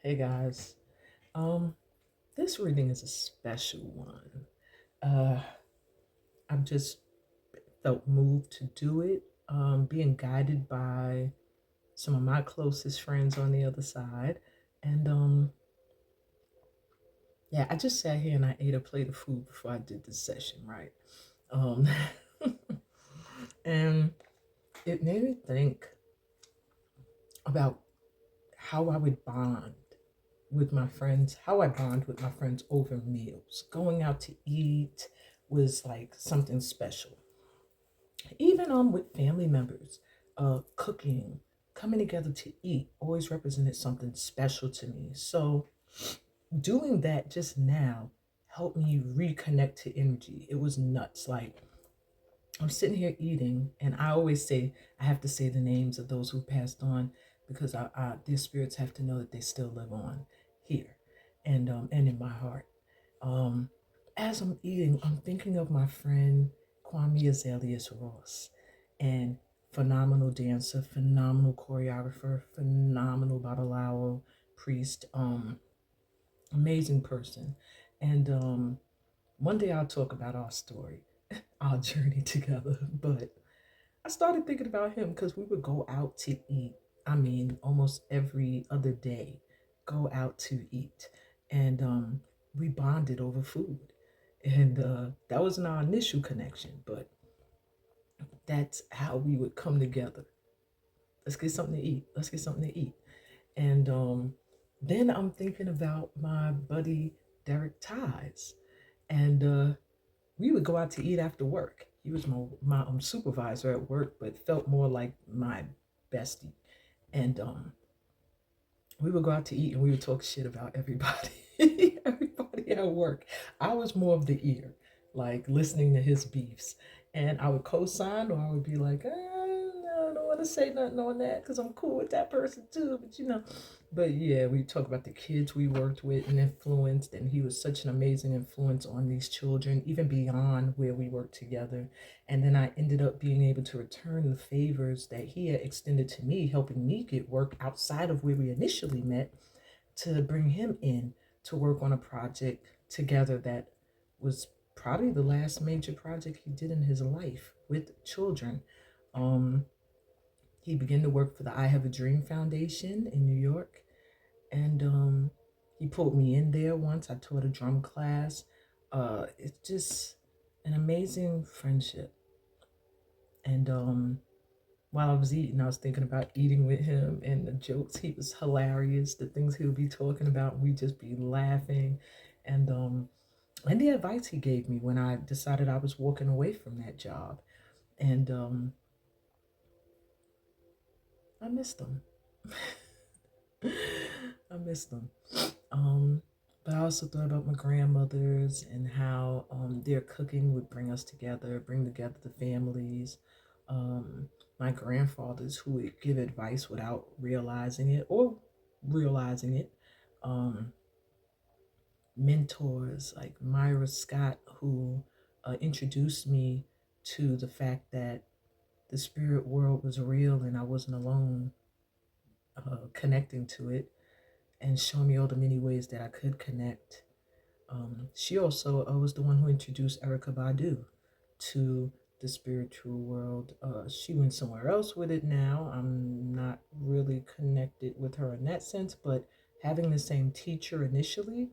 Hey guys, um, this reading is a special one. Uh, I've just felt moved to do it, being guided by some of my closest friends on the other side. And yeah, I just sat here and I ate a plate of food before I did this session, right? Um, and it made me think about how I would bond with my friends, how I bond with my friends over meals. Going out to eat was like something special. Even with family members, cooking, coming together to eat always represented something special to me. So doing that just now helped me reconnect to energy. It was nuts. Like I'm sitting here eating, and I always say I have to say the names of those who passed on because their spirits have to know that they still live on here, and in my heart. Um, as I'm eating, I'm thinking of my friend Kwame Azaleas Ross, and phenomenal dancer, phenomenal choreographer, phenomenal babalawo priest, amazing person, and one day I'll talk about our story, our journey together. But I started thinking about him because we would go out to eat. I mean, almost every other day, go out to eat. And we bonded over food. And that wasn't our initial connection, but that's how we would come together. Let's get something to eat. Let's get something to eat. And then I'm thinking about my buddy Derek Ties. And we would go out to eat after work. He was my supervisor at work, but felt more like my bestie. And we would go out to eat and we would talk shit about everybody, everybody at work. I was more of the ear, like listening to his beefs, and I would co-sign or I would be like, no, I don't want to say nothing on that because I'm cool with that person too. But you know, but yeah, we talk about the kids we worked with and influenced, and he was such an amazing influence on these children, even beyond where we worked together. And then I ended up being able to return the favors that he had extended to me, helping me get work outside of where we initially met, to bring him in to work on a project together that was probably the last major project he did in his life with children. Um, he began to work for the I Have a Dream Foundation in New York, and he pulled me in there once. I taught a drum class. It's just an amazing friendship. And while I was eating, I was thinking about eating with him and the jokes. He was hilarious. The things he would be talking about, we'd just be laughing. And and the advice he gave me when I decided I was walking away from that job. And I missed him. I missed them. Um, but I also thought about my grandmothers and how their cooking would bring us together, bring together the families. My grandfathers who would give advice without realizing it or realizing it. Um, Mentors like Myra Scott, who introduced me to the fact that the spirit world was real and I wasn't alone connecting to it, and show me all the many ways that I could connect. She also was the one who introduced Erica Badu to the spiritual world. She went somewhere else with it now. I'm not really connected with her in that sense, but having the same teacher initially,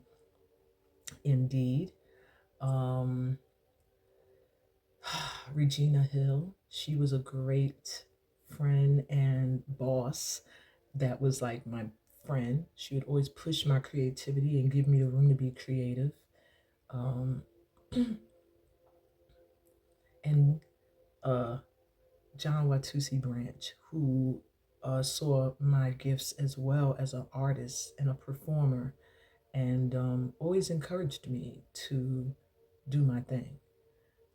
indeed. Um, Regina Hill, she was a great friend and boss that was like my friend. She would always push my creativity and give me the room to be creative. Um, and John Watusi Branch, who saw my gifts as well as an artist and a performer, and always encouraged me to do my thing.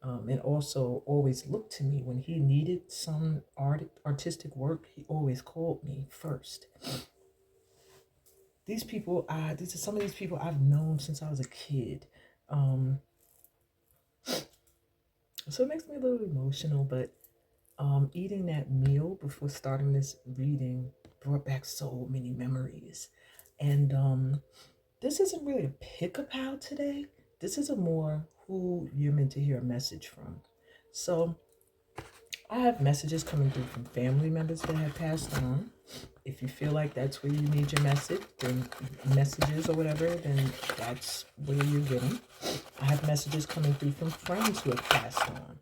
And also always looked to me when he needed some artistic work. He always called me first. These are some of these people I've known since I was a kid. Um, so it makes me a little emotional, but eating that meal before starting this reading brought back so many memories. And this isn't really a pick a pal today. This is a more who you're meant to hear a message from. So I have messages coming through from family members that have passed on. If you feel like that's where you need your message, then messages or whatever, then that's where you're getting. I have messages coming through from friends who have passed on.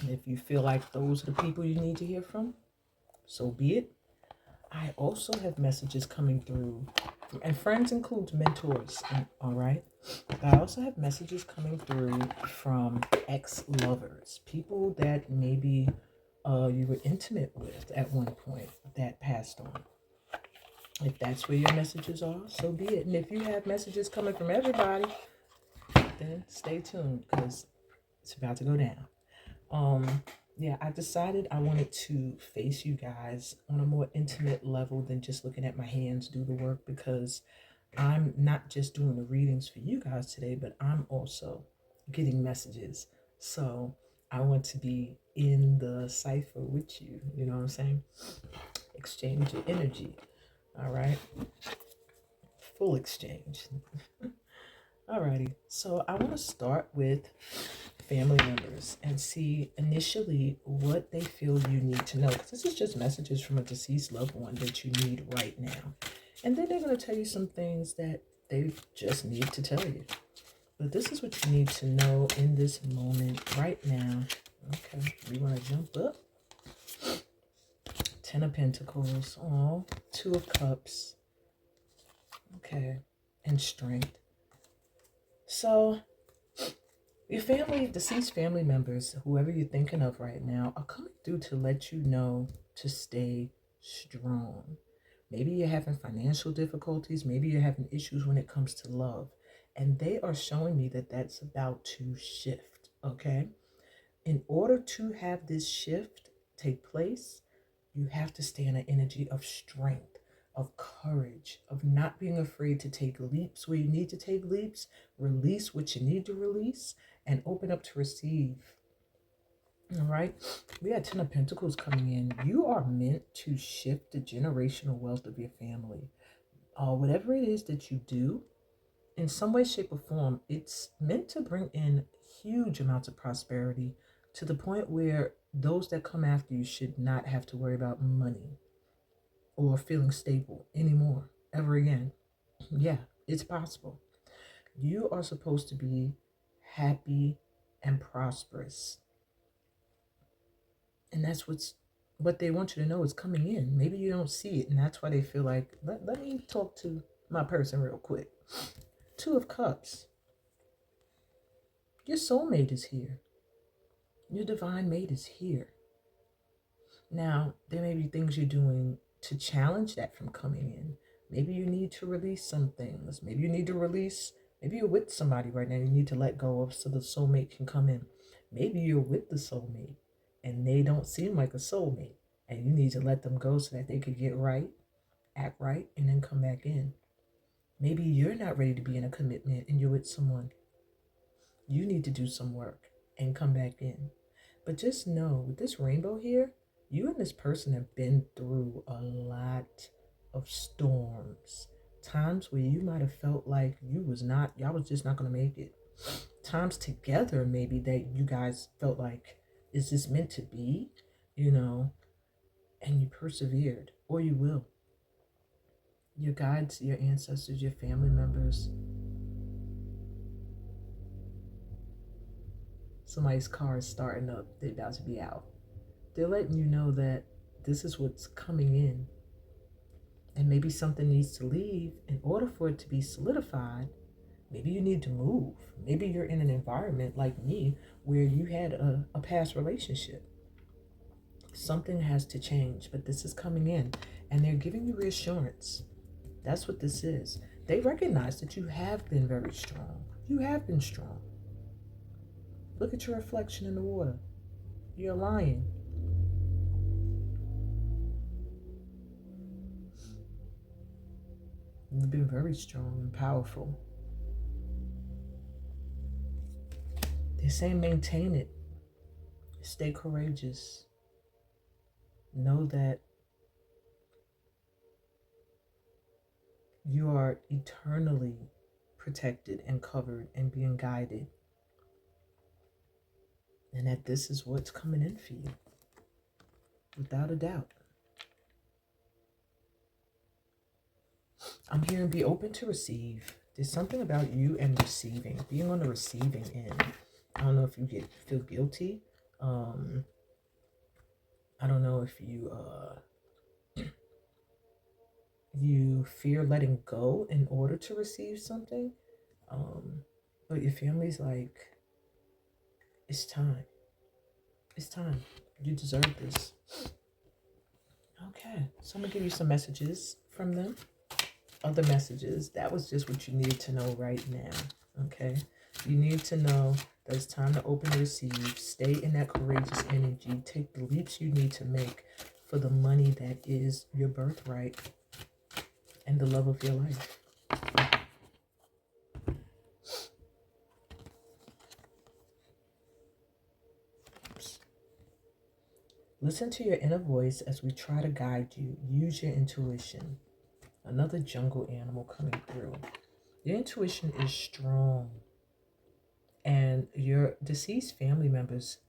If you feel like those are the people you need to hear from, so be it. I also have messages coming through, and friends includes mentors, all right? But I also have messages coming through from ex-lovers, people that maybe you were intimate with at one point that passed on. If that's where your messages are, so be it. And if you have messages coming from everybody, then stay tuned because it's about to go down. Yeah, I decided I wanted to face you guys on a more intimate level than just looking at my hands do the work, because I'm not just doing the readings for you guys today, but I'm also getting messages. So I want to be in the cipher with you. You know what I'm saying? Exchange your energy. All right. Full exchange. Alrighty. So I want to start with family members and see initially what they feel you need to know. Because this is just messages from a deceased loved one that you need right now. And then they're going to tell you some things that they just need to tell you. But this is what you need to know in this moment right now. Okay, we want to jump up. 10 of Pentacles. Oh, 2 of Cups. Okay, and Strength. So your family, deceased family members, whoever you're thinking of right now, are coming through to let you know to stay strong. Maybe you're having financial difficulties. Maybe you're having issues when it comes to love. And they are showing me that that's about to shift, okay? In order to have this shift take place, you have to stay in an energy of strength, of courage, of not being afraid to take leaps where you need to take leaps, release what you need to release, and open up to receive. All right, we had 10 of Pentacles coming in. You are meant to shift the generational wealth of your family. Whatever it is that you do, in some way, shape, or form, it's meant to bring in huge amounts of prosperity to the point where those that come after you should not have to worry about money or feeling stable anymore, ever again. Yeah, it's possible. You are supposed to be happy and prosperous. And that's what they want you to know is coming in. Maybe you don't see it, and that's why they feel like, let me talk to my person real quick. 2 of Cups. Your soulmate is here. Your divine mate is here. Now, there may be things you're doing to challenge that from coming in. Maybe you need to release some things. Maybe you need to release, maybe you're with somebody right now you need to let go of so the soulmate can come in. Maybe you're with the soulmate and they don't seem like a soulmate and you need to let them go so that they could get right, act right, and then come back in. Maybe you're not ready to be in a commitment and you're with someone. You need to do some work and come back in. But just know, with this rainbow here, you and this person have been through a lot of storms. Times where you might have felt like y'all was just not going to make it. Times together, maybe, that you guys felt like, is this meant to be? And you persevered, or you will. Your guides, your ancestors, your family members. Somebody's car is starting up. They're about to be out. They're letting you know that this is what's coming in. And maybe something needs to leave in order for it to be solidified. Maybe you need to move. Maybe you're in an environment like me where you had a past relationship. Something has to change, but this is coming in and they're giving you reassurance. That's what this is. They recognize that you have been very strong. You have been strong. Look at your reflection in the water. You're a lion. You've been very strong and powerful. They're saying maintain it. Stay courageous. Know that You are eternally protected and covered and being guided. And that this is what's coming in for you, without a doubt. I'm hearing be open to receive. There's something about you and receiving, being on the receiving end. I don't know if you feel guilty. I don't know if you fear letting go in order to receive something. But your family's like, it's time. It's time. You deserve this. Okay, so I'm gonna give you some messages from them. Other messages. That was just what you need to know right now. Okay, you need to know that it's time to open and receive. Stay in that courageous energy. Take the leaps you need to make for the money that is your birthright and the love of your life. Listen to your inner voice as we try to guide you. Use your intuition. Another jungle animal coming through. Your intuition is strong. And your deceased family members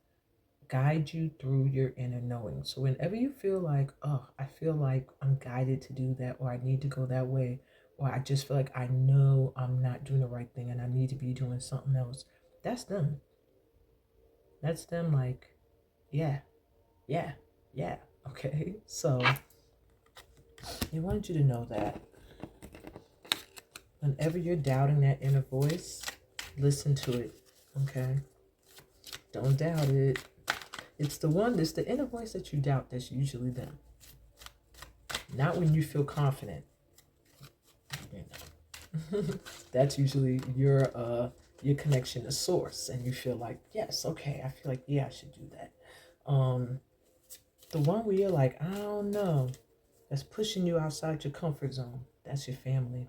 guide you through your inner knowing. So whenever you feel like, oh, I feel like I'm guided to do that, or I need to go that way, or I just feel like I know I'm not doing the right thing and I need to be doing something else, that's them. That's them like, yeah. Okay, so I wanted you to know that whenever you're doubting that inner voice, listen to it. Okay, don't doubt it. It's the inner voice that you doubt that's usually them. Not when you feel confident. That's usually your connection to source, and you feel like, yes, okay, I feel like, yeah, I should do that. The one where you're like, I don't know, that's pushing you outside your comfort zone, that's your family.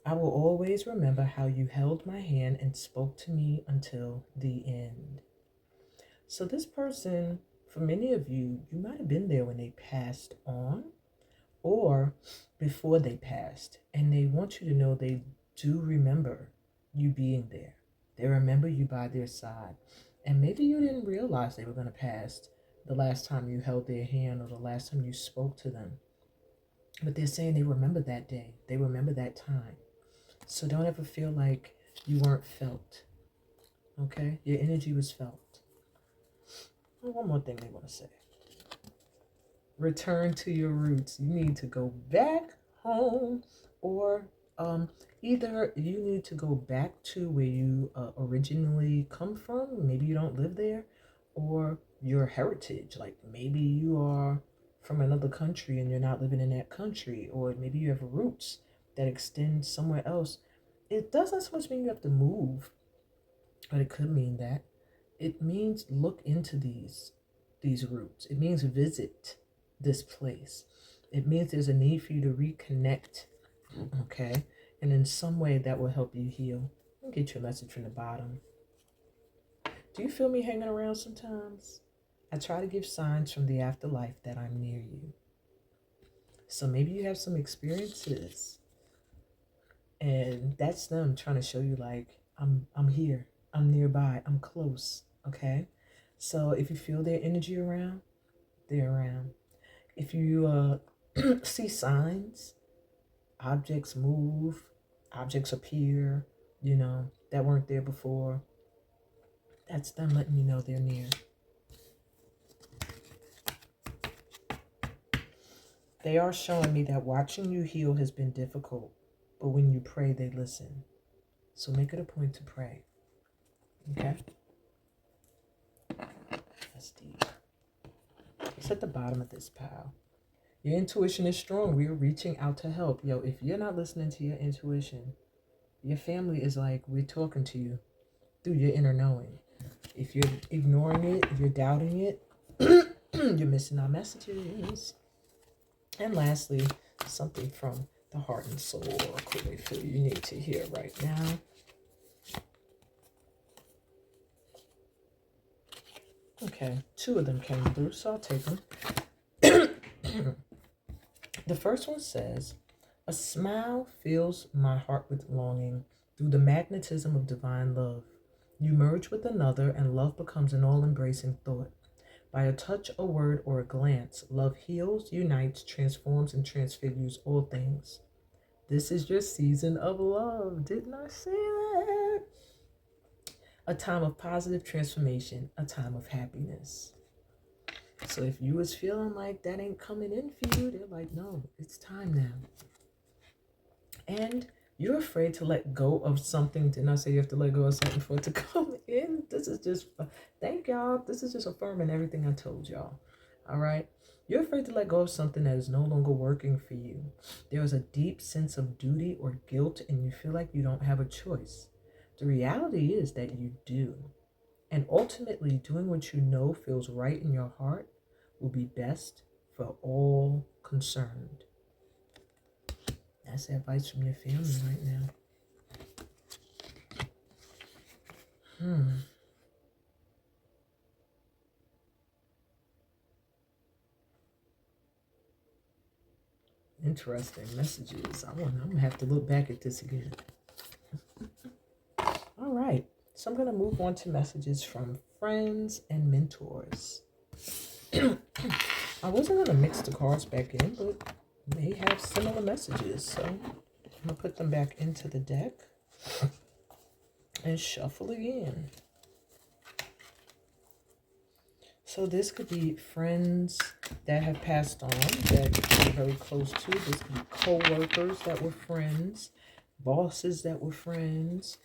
I will always remember how you held my hand and spoke to me until the end. So this person, for many of you, you might have been there when they passed on or before they passed. And they want you to know they do remember you being there. They remember you by their side. And maybe you didn't realize they were going to pass the last time you held their hand or the last time you spoke to them. But they're saying they remember that day. They remember that time. So don't ever feel like you weren't felt. Okay? Your energy was felt. One more thing they want to say. Return to your roots. You need to go back home, or either you need to go back to where you originally come from. Maybe you don't live there, or your heritage. Like maybe you are from another country and you're not living in that country, or maybe you have roots that extend somewhere else. It doesn't so much mean you have to move, but it could mean that. It means look into these roots. It means visit this place. It means there's a need for you to reconnect, okay? And in some way that will help you heal. I'll get you a message from the bottom. Do you feel me hanging around sometimes? I try to give signs from the afterlife that I'm near you. So maybe you have some experiences, and that's them trying to show you like, I'm here, I'm nearby, I'm close, okay? So if you feel their energy around, they're around. If you see signs, objects move, objects appear, that weren't there before, that's them letting you know they're near. They are showing me that watching you heal has been difficult, but when you pray, they listen. So make it a point to pray. Okay? That's deep. It's at the bottom of this pile. Your intuition is strong. We are reaching out to help. Yo, if you're not listening to your intuition, your family is like, we're talking to you through your inner knowing. If you're ignoring it, if you're doubting it, you're missing our messages. And lastly, something from the heart and soul, or could they feel you need to hear right now. Okay, 2 of them came through, so I'll take them. The first one says, A smile fills my heart with longing through the magnetism of divine love. You merge with another, and love becomes an all embracing thought. By a touch, a word, or a glance, love heals, unites, transforms, and transfigures all things. This is your season of love. Didn't I say that? A time of positive transformation, a time of happiness. So if you was feeling like that ain't coming in for you, they're like, no, it's time now. And you're afraid to let go of something. Didn't I say you have to let go of something for it to come in? This is just, thank y'all. This is just affirming everything I told y'all. All right. You're afraid to let go of something that is no longer working for you. There is a deep sense of duty or guilt, and you feel like you don't have a choice. The reality is that you do. And ultimately, doing what you know feels right in your heart will be best for all concerned. That's advice from your family right now. Interesting messages. I'm gonna have to look back at this again. All right. So I'm gonna move on to messages from friends and mentors. I wasn't gonna mix the cards back in, but they have similar messages. So I'm gonna put them back into the deck and shuffle again. So this could be friends that have passed on that you're very close to. This could be co-workers that were friends, bosses that were friends.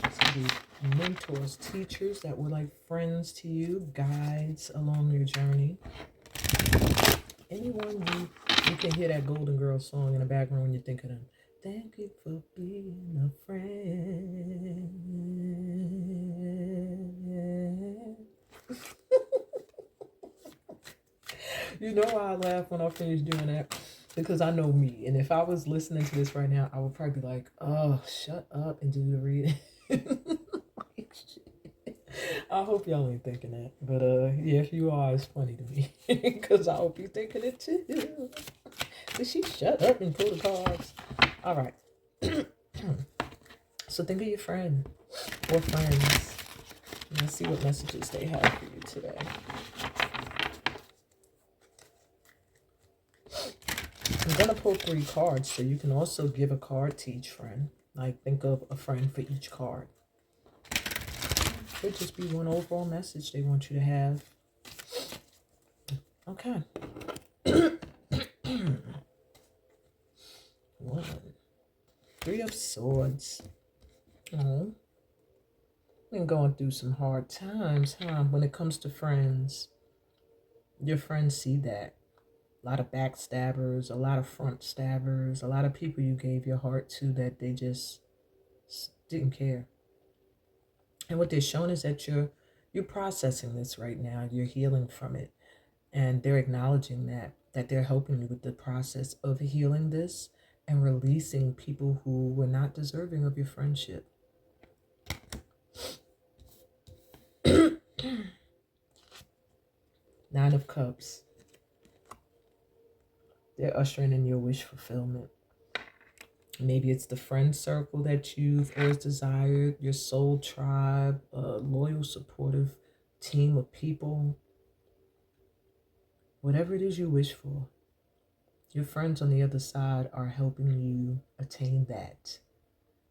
This could be mentors, teachers that were like friends to you, guides along your journey. Anyone you can hear that Golden Girls song in the background when you think of them. Thank you for being a friend. You know why I laugh when I finish doing that? Because I know me. And if I was listening to this right now, I would probably be like, oh, shut up and do the reading. I hope y'all ain't thinking that. But yeah, if you are, it's funny to me. Because I hope you're thinking it too. Did she shut up and pull the cards? All right. So think of your friend or friends. Let's see what messages they have for you today. I'm going to pull 3 cards, so you can also give a card to each friend. Like, think of a friend for each card. Could just be one overall message they want you to have. Okay. 1. 3 of Swords. Oh. Been going through some hard times, huh? When it comes to friends. Your friends see that. A lot of backstabbers, a lot of front stabbers, a lot of people you gave your heart to that they just didn't care. And what they're showing is that you're processing this right now. You're healing from it. And they're acknowledging that they're helping you with the process of healing this and releasing people who were not deserving of your friendship. Nine of Cups. They're ushering in your wish fulfillment. Maybe it's the friend circle that you've always desired, your soul tribe, a loyal, supportive team of people. Whatever it is you wish for, your friends on the other side are helping you attain that.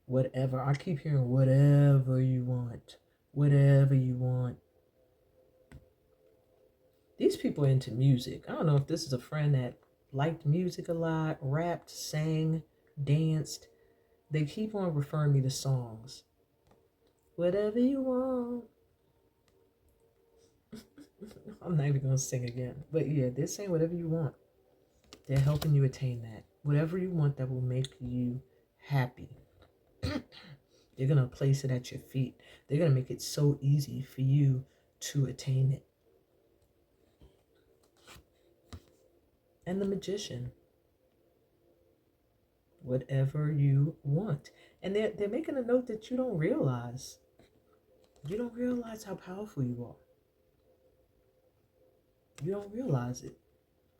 Whatever. I keep hearing whatever you want. Whatever you want. These people are into music. I don't know if this is a friend that liked music a lot, rapped, sang, danced. They keep on referring me to songs. Whatever you want. I'm not even going to sing again. But yeah, they're saying whatever you want. They're helping you attain that. Whatever you want that will make you happy. They're going to place it at your feet. They're going to make it so easy for you to attain it. And the Magician. Whatever you want. And they're making a note that you don't realize. You don't realize how powerful you are. You don't realize it.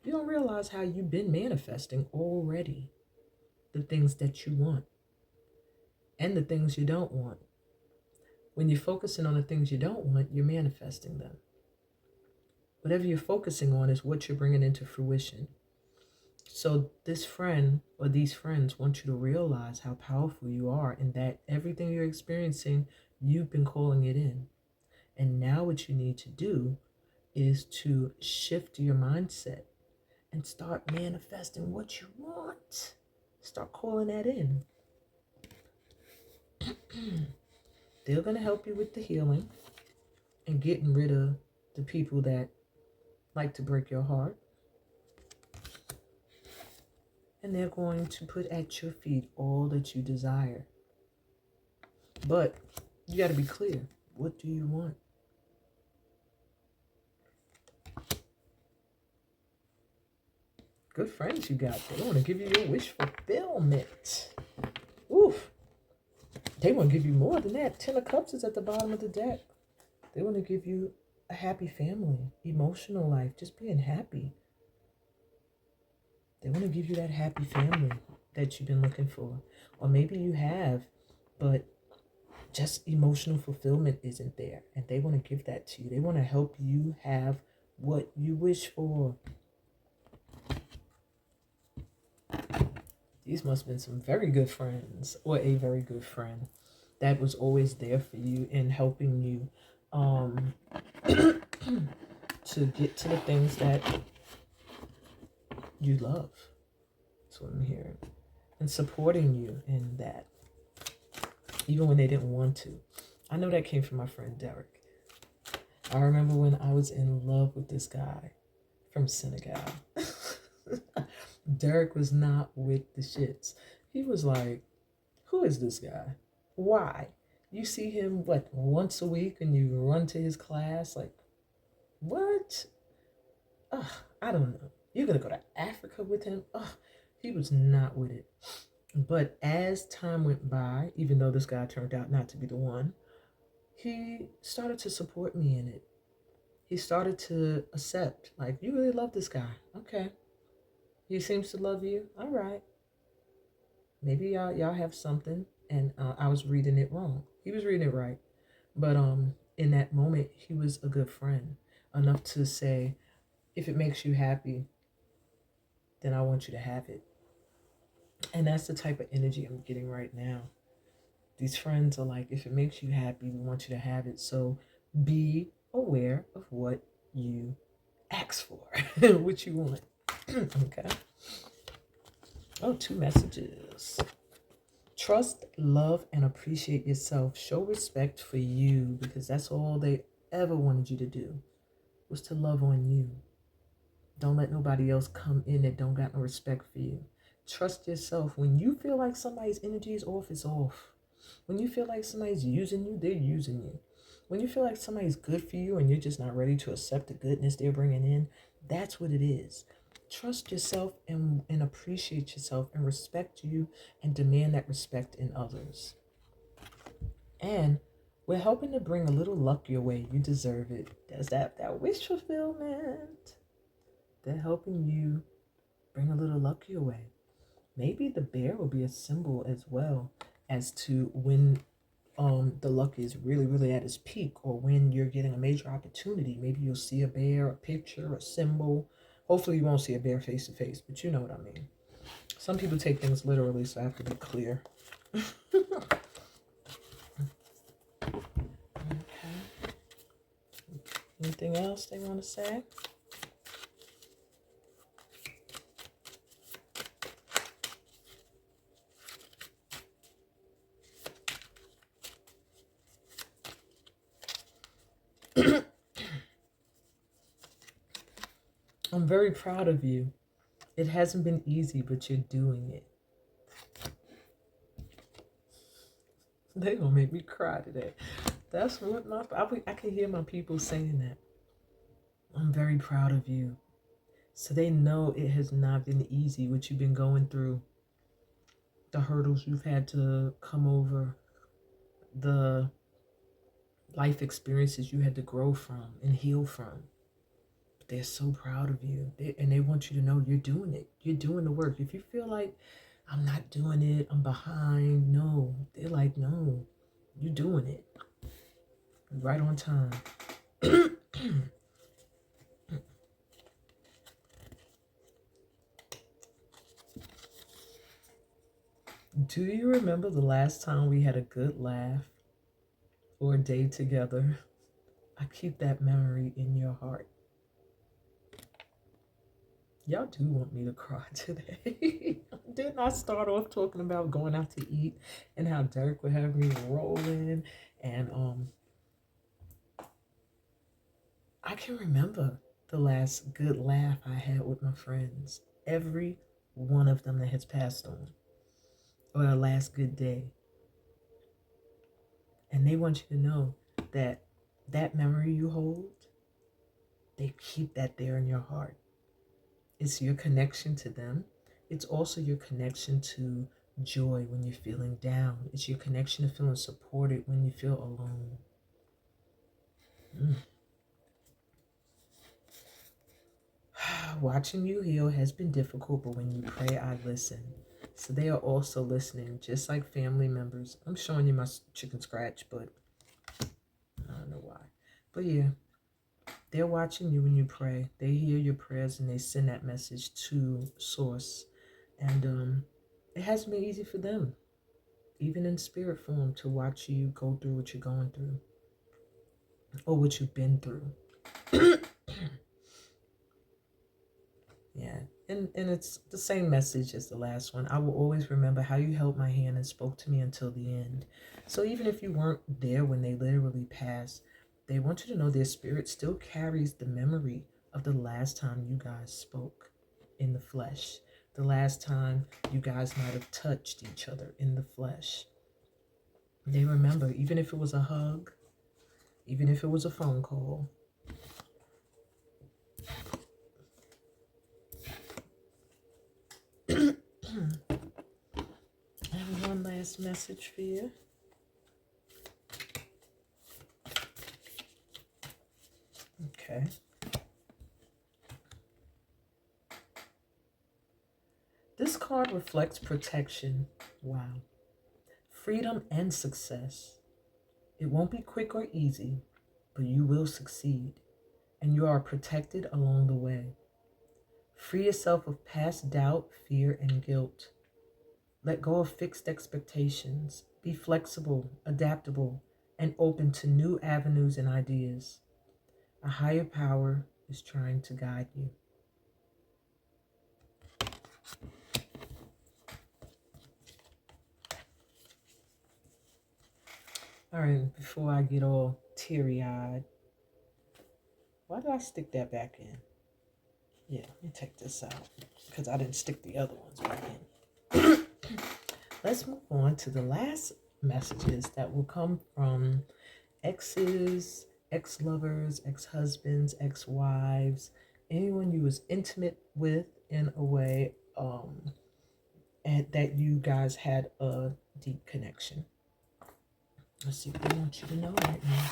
You don't realize how you've been manifesting already the things that you want and the things you don't want. When you're focusing on the things you don't want, you're manifesting them. Whatever you're focusing on is what you're bringing into fruition. So this friend or these friends want you to realize how powerful you are and that everything you're experiencing, you've been calling it in. And now what you need to do is to shift your mindset and start manifesting what you want. Start calling that in. They're going to help you with the healing and getting rid of the people that like to break your heart. And they're going to put at your feet all that you desire. But you got to be clear. What do you want? Good friends you got. They want to give you your wish fulfillment. Oof. They want to give you more than that. 10 of Cups is at the bottom of the deck. They want to give you a happy family, emotional life, just being happy. They want to give you that happy family that you've been looking for. Or maybe you have, but just emotional fulfillment isn't there. And they want to give that to you. They want to help you have what you wish for. These must have been some very good friends or a very good friend that was always there for you and helping you to get to the things that you love. That's what I'm hearing. And supporting you in that, even when they didn't want to. I know that came from my friend Derek. I remember when I was in love with this guy from Senegal. Derek was not with the shits. He was like, who is this guy? Why? You see him, what, once a week and you run to his class? Like, what? Ugh, I don't know. You're going to go to Africa with him? Ugh, he was not with it. But as time went by, even though this guy turned out not to be the one, he started to support me in it. He started to accept, like, you really love this guy. Okay. He seems to love you. All right. Maybe y'all have something. And I was reading it wrong. He was reading it right. But in that moment, he was a good friend. Enough to say, if it makes you happy, then I want you to have it. And that's the type of energy I'm getting right now. These friends are like, if it makes you happy, we want you to have it. So be aware of what you ask for, what you want. Okay. Oh, 2 messages. Trust, love, and appreciate yourself. Show respect for you, because that's all they ever wanted you to do, was to love on you. Don't let nobody else come in that don't got no respect for you. Trust yourself. When you feel like somebody's energy is off, it's off. When you feel like somebody's using you, they're using you. When you feel like somebody's good for you and you're just not ready to accept the goodness they're bringing in, that's what it is. Trust yourself and appreciate yourself and respect you and demand that respect in others. And we're helping to bring a little luck your way. You deserve it. There's that wish fulfillment. They're helping you bring a little luck your way. Maybe the bear will be a symbol as well as to when the luck is really, really at its peak, or when you're getting a major opportunity. Maybe you'll see a bear, a picture, a symbol. Hopefully you won't see a bear face to face, but you know what I mean. Some people take things literally, so I have to be clear. Okay. Anything else they want to say? I'm very proud of you. It hasn't been easy, but you're doing it. They're going to make me cry today. That's what I can hear my people saying that. I'm very proud of you. So they know it has not been easy, what you've been going through. The hurdles you've had to come over. The life experiences you had to grow from and heal from. They're so proud of you. And they want you to know you're doing it. You're doing the work. If you feel like, I'm not doing it, I'm behind, no. They're like, no, you're doing it. Right on time. Do you remember the last time we had a good laugh or a day together? I keep that memory in your heart. Y'all do want me to cry today. Didn't I start off talking about going out to eat and how Dirk would have me rolling? And I can remember the last good laugh I had with my friends. Every one of them that has passed on. Or the last good day. And they want you to know that that memory you hold, they keep that there in your heart. It's your connection to them. It's also your connection to joy when you're feeling down. It's your connection to feeling supported when you feel alone. Watching you heal has been difficult, but when you pray, I listen. So they are also listening, just like family members. I'm showing you my chicken scratch, but I don't know why. But yeah, they're watching you when you pray. They hear your prayers and they send that message to Source. And it hasn't been easy for them, even in spirit form, to watch you go through what you're going through or what you've been through. Yeah, and it's the same message as the last one. I will always remember how you held my hand and spoke to me until the end. So even if you weren't there when they literally passed, they want you to know their spirit still carries the memory of the last time you guys spoke in the flesh. The last time you guys might have touched each other in the flesh. They remember, even if it was a hug, even if it was a phone call. I have one last message for you. Okay. This card reflects protection. Wow. Freedom and success. It won't be quick or easy, but you will succeed, and you are protected along the way. Free yourself of past doubt, fear, and guilt. Let go of fixed expectations. Be flexible, adaptable, and open to new avenues and ideas. A higher power is trying to guide you. All right, before I get all teary-eyed, why did I stick that back in? Yeah, let me take this out because I didn't stick the other ones back in. Let's move on to the last messages that will come from exes, ex-lovers, ex-husbands, ex-wives, anyone you was intimate with in a way and that you guys had a deep connection. Let's see what they want you to know right now.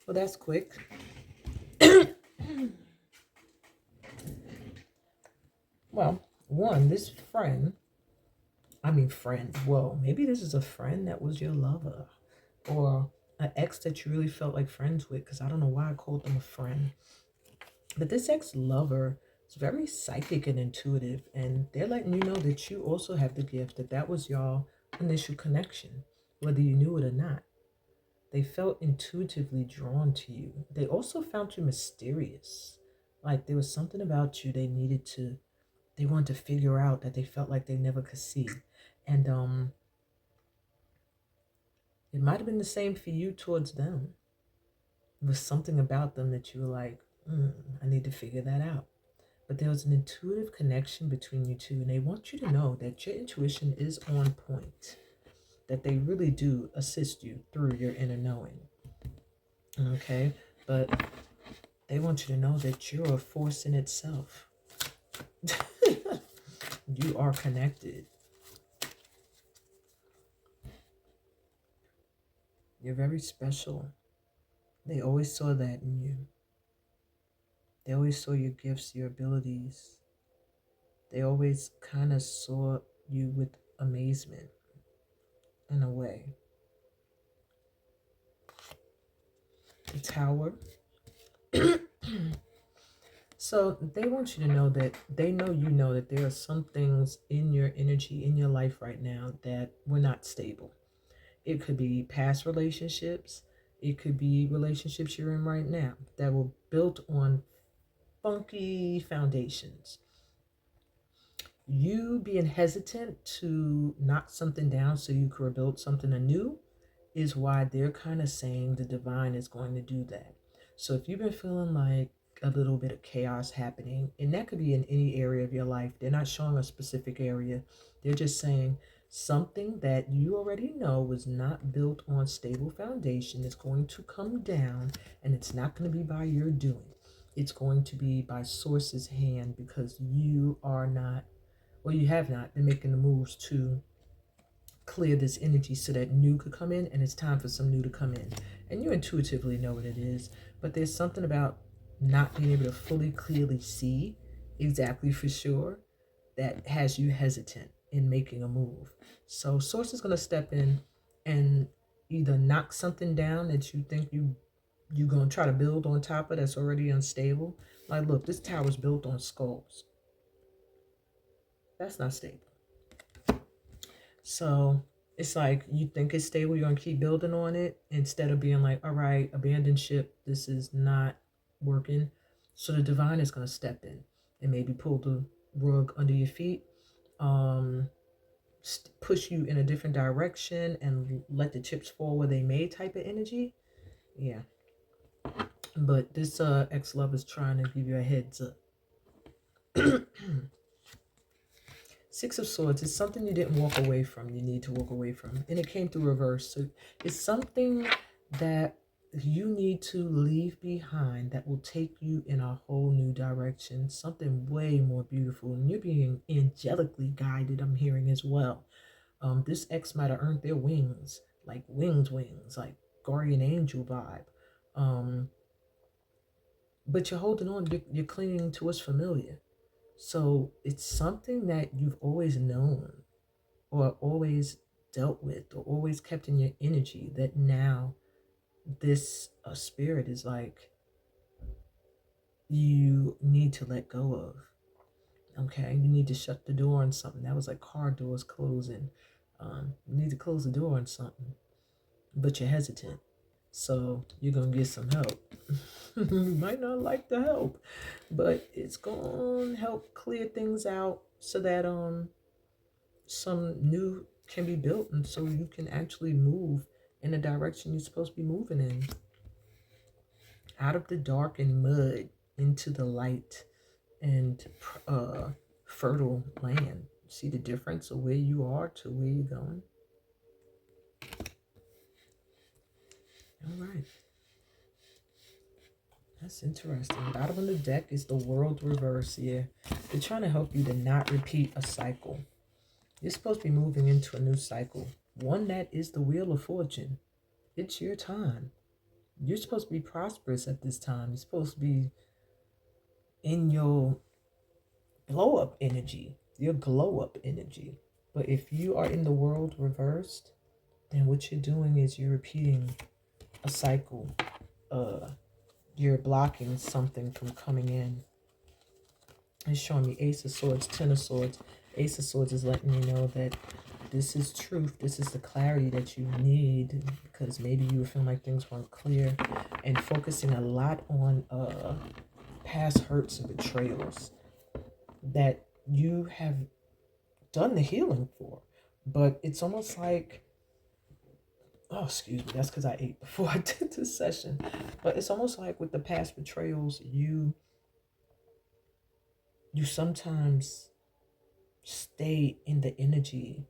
Well, that's quick. Well, one, this friend, well, maybe this is a friend that was your lover or an ex that you really felt like friends with, because I don't know why I called them a friend. But this ex-lover is very psychic and intuitive, and they're letting you know that you also have the gift, that was y'all initial connection, whether you knew it or not. They felt intuitively drawn to you. They also found you mysterious. Like there was something about you they wanted to figure out that they felt like they never could see. And it might have been the same for you towards them. There was something about them that you were like, I need to figure that out. but there was an intuitive connection between you two, and they want you to know that your intuition is on point, that they really do assist you through your inner knowing. Okay, but they want you to know that you're a force in itself. You are connected. You're very special. They always saw that in you. They always saw your gifts, your abilities. They always kind of saw you with amazement in a way. The Tower. So they want you to know that they know you know that there are some things in your energy, in your life right now that were not stable. It could be past relationships. It could be relationships you're in right now that were built on funky foundations. You being hesitant to knock something down so you could rebuild something anew is why they're kind of saying the divine is going to do that. So if you've been feeling like a little bit of chaos happening, and that could be in any area of your life, they're not showing a specific area. They're just saying something that you already know was not built on stable foundation is going to come down, and it's not going to be by your doing. It's going to be by source's hand, because you are not, or you have not been making the moves to clear this energy so that new could come in, and it's time for some new to come in. And you intuitively know what it is, but there's something about not being able to fully clearly see exactly for sure that has you hesitant in making a move. So source is going to step in and either knock something down that you think you're going to try to build on top of that's already unstable. Like, look, this tower's built on skulls. That's not stable. So it's like you think it's stable, you're gonna keep building on it instead of being like, all right, abandon ship, this is not working. So the divine is gonna step in and maybe pull the rug under your feet, um, push you in a different direction and let the chips fall where they may type of energy. Yeah. But this ex-love is trying to give you a heads up. Six of Swords is something you didn't walk away from, you need to walk away from. And it came through reverse. So it's something that you need to leave behind that will take you in a whole new direction. Something way more beautiful. And you're being angelically guided, I'm hearing as well. This ex might have earned their wings, like wings, like guardian angel vibe. But you're holding on, you're clinging to what's familiar. So it's something that you've always known or always dealt with or always kept in your energy that now this spirit is like you need to let go of. Okay, you need to shut the door on something. That was like car doors closing. You need to close the door on something, but you're hesitant. So you're going to get some help. You might not like the help, but it's going to help clear things out so that some new can be built, and so you can actually move in the direction you're supposed to be moving in. Out of the dark and mud into the light and fertile land. See the difference of where you are to where you're going? All right. That's interesting. Bottom of the deck is the World reverse here. They're trying to help you to not repeat a cycle. You're supposed to be moving into a new cycle. One that is the Wheel of Fortune. It's your time. You're supposed to be prosperous at this time. You're supposed to be in your blow up energy, your glow up energy. But if you are in the world reversed, then what you're doing is you're repeating a cycle. You're blocking something from coming in. It's showing me Ace of Swords, Ten of Swords. Ace of Swords is letting you know that this is truth. This is the clarity that you need, because maybe you were feeling like things weren't clear, and focusing a lot on past hurts and betrayals that you have done the healing for. But it's almost like, oh, excuse me, that's because I ate before I did this session. But it's almost like with the past betrayals, you you sometimes stay in the energy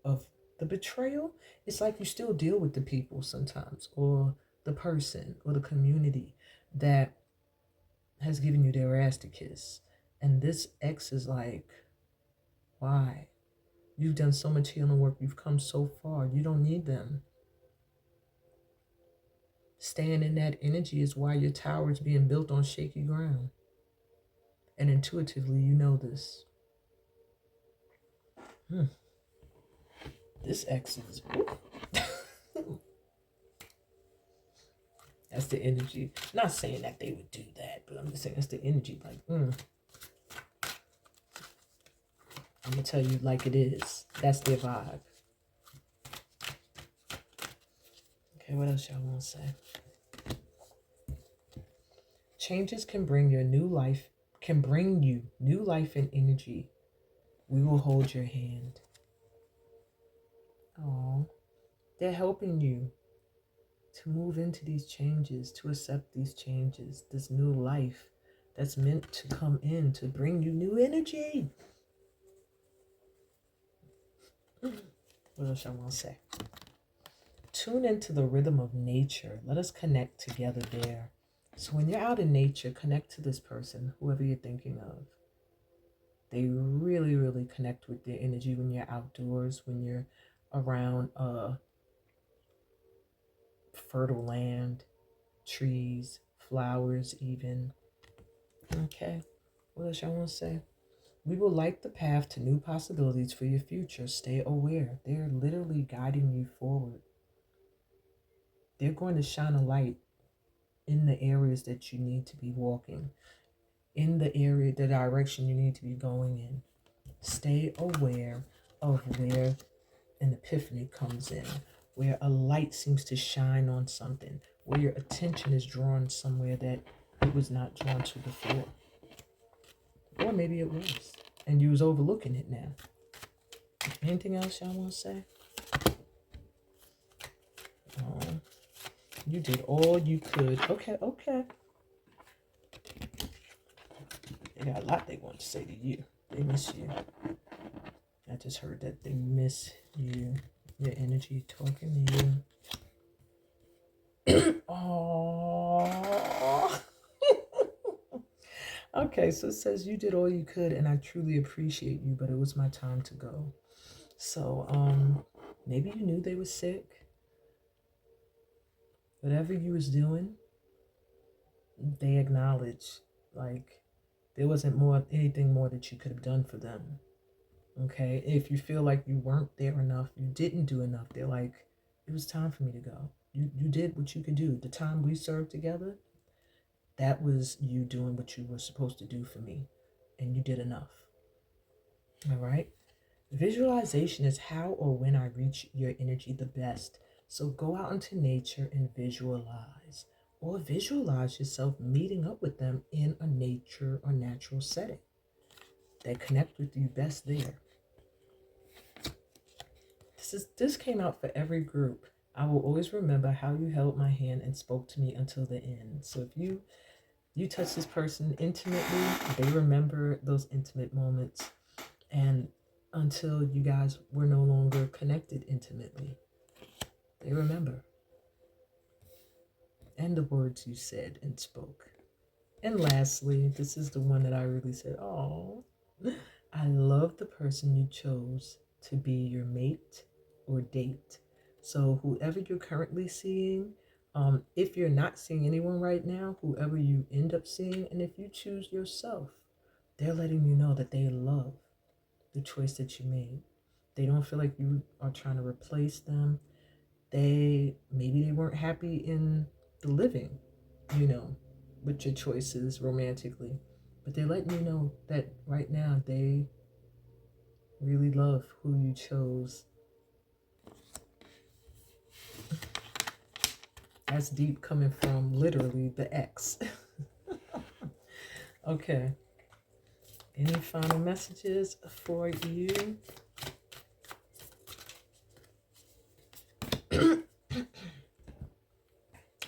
of the betrayal. It's like you still deal with the people sometimes, or the person, or the community that has given you their ass to kiss. And this ex is like, why? You've done so much healing work. You've come so far. You don't need them. Staying in that energy is why your tower is being built on shaky ground. And intuitively, you know this. This ex is... That's the energy. Not saying that they would do that, but I'm just saying that's the energy. Like, I'm going to tell you like it is. That's their vibe. Okay, what else y'all want to say? Changes can bring you new life and energy. We will hold your hand. Oh, they're helping you to move into these changes, to accept these changes, this new life that's meant to come in to bring you new energy. What else I want to say? Tune into the rhythm of nature. Let us connect together there. So when you're out in nature, connect to this person, whoever you're thinking of. They really, really connect with their energy when you're outdoors, when you're around fertile land, trees, flowers even. Okay, what else y'all want to say? We will light the path to new possibilities for your future. Stay aware. They're literally guiding you forward. They're going to shine a light in the areas that you need to be walking, in the direction you need to be going in. Stay aware of where an epiphany comes in, where a light seems to shine on something, where your attention is drawn somewhere that it was not drawn to before. Or maybe it was, and you was overlooking it now. Anything else y'all want to say? You did all you could. Okay. They got a lot they want to say to you. They miss you. I just heard that they miss you. Your energy talking to you. Aww. Okay, so it says you did all you could, and I truly appreciate you, but it was my time to go. So, maybe you knew they were sick. Whatever you was doing, they acknowledged, like, there wasn't anything more that you could have done for them. Okay, if you feel like you weren't there enough, you didn't do enough, they're like, it was time for me to go. You did what you could do. The time we served together, that was you doing what you were supposed to do for me, and you did enough. All right. Visualization is how or when I reach your energy the best. So go out into nature and visualize, or visualize yourself meeting up with them in a nature or natural setting that connect with you best there. This came out for every group. I will always remember how you held my hand and spoke to me until the end. So if you touch this person intimately, they remember those intimate moments, and until you guys were no longer connected intimately, they remember. And the words you said and spoke. And lastly, this is the one that I really said, oh, I love the person you chose to be your mate or date. So whoever you're currently seeing, if you're not seeing anyone right now, whoever you end up seeing, and if you choose yourself, they're letting you know that they love the choice that you made. They don't feel like you are trying to replace them. Maybe they weren't happy in the living, with your choices romantically, but they're letting you know that right now they really love who you chose. That's deep, coming from literally the ex. Okay. Any final messages for you?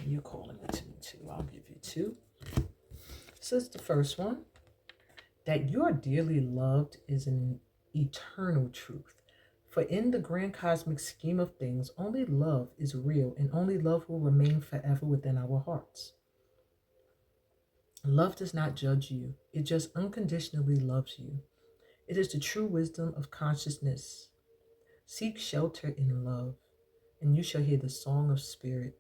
You're calling it to me too. I'll give you two. This is the first one. That you are dearly loved is an eternal truth. For in the grand cosmic scheme of things, only love is real, and only love will remain forever within our hearts. Love does not judge you, it just unconditionally loves you. It is the true wisdom of consciousness. Seek shelter in love, and you shall hear the song of spirit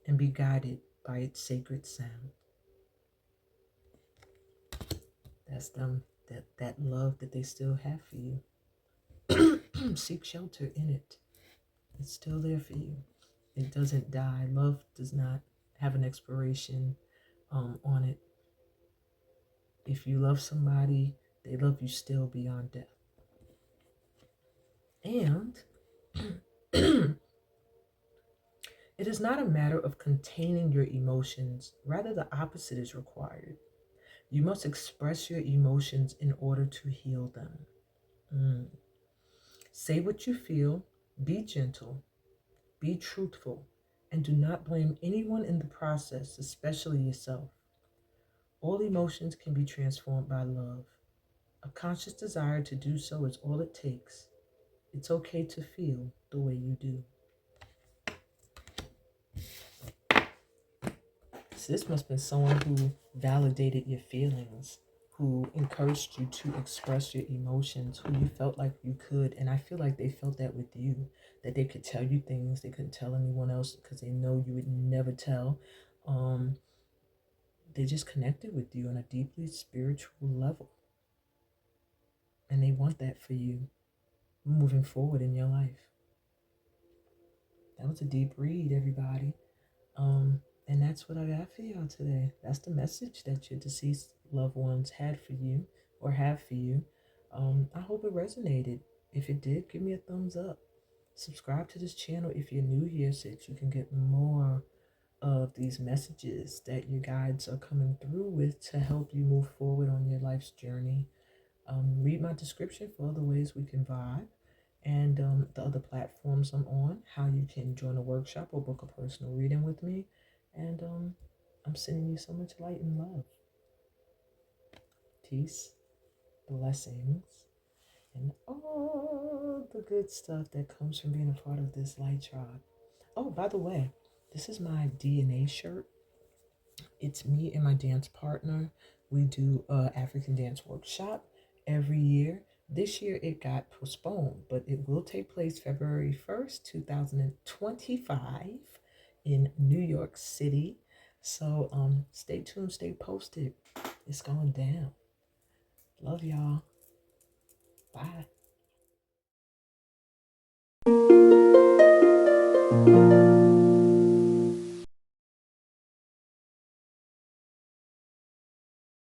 and be guided by its sacred sound. That's them, that love that they still have for you. Seek shelter in it. It's still there for you. It doesn't die. Love does not have an expiration on it. If you love somebody, they love you still beyond death. And it is not a matter of containing your emotions. Rather, the opposite is required. You must express your emotions in order to heal them. Say what you feel, be gentle, be truthful, and do not blame anyone in the process, especially yourself. All emotions can be transformed by love. A conscious desire to do so is all it takes. It's okay to feel the way you do. So this must have been someone who validated your feelings, who encouraged you to express your emotions, who you felt like you could. And I feel like they felt that with you, that they could tell you things they couldn't tell anyone else because they know you would never tell. They just connected with you on a deeply spiritual level. And they want that for you moving forward in your life. That was a deep read, everybody. And that's what I got for y'all today. That's the message that your deceased loved ones had for you or have for you. I hope it resonated. If it did, give me a thumbs up. Subscribe to this channel if you're new here so that you can get more of these messages that your guides are coming through with to help you move forward on your life's journey. Read my description for other ways we can vibe and the other platforms I'm on, how you can join a workshop or book a personal reading with me. And I'm sending you so much light and love. Peace, blessings, and all the good stuff that comes from being a part of this light tribe. Oh, by the way, this is my DNA shirt. It's me and my dance partner. We do an African dance workshop every year. This year it got postponed, but it will take place February 1st, 2025 in New York City. So stay tuned, stay posted. It's going down. Love y'all. Bye.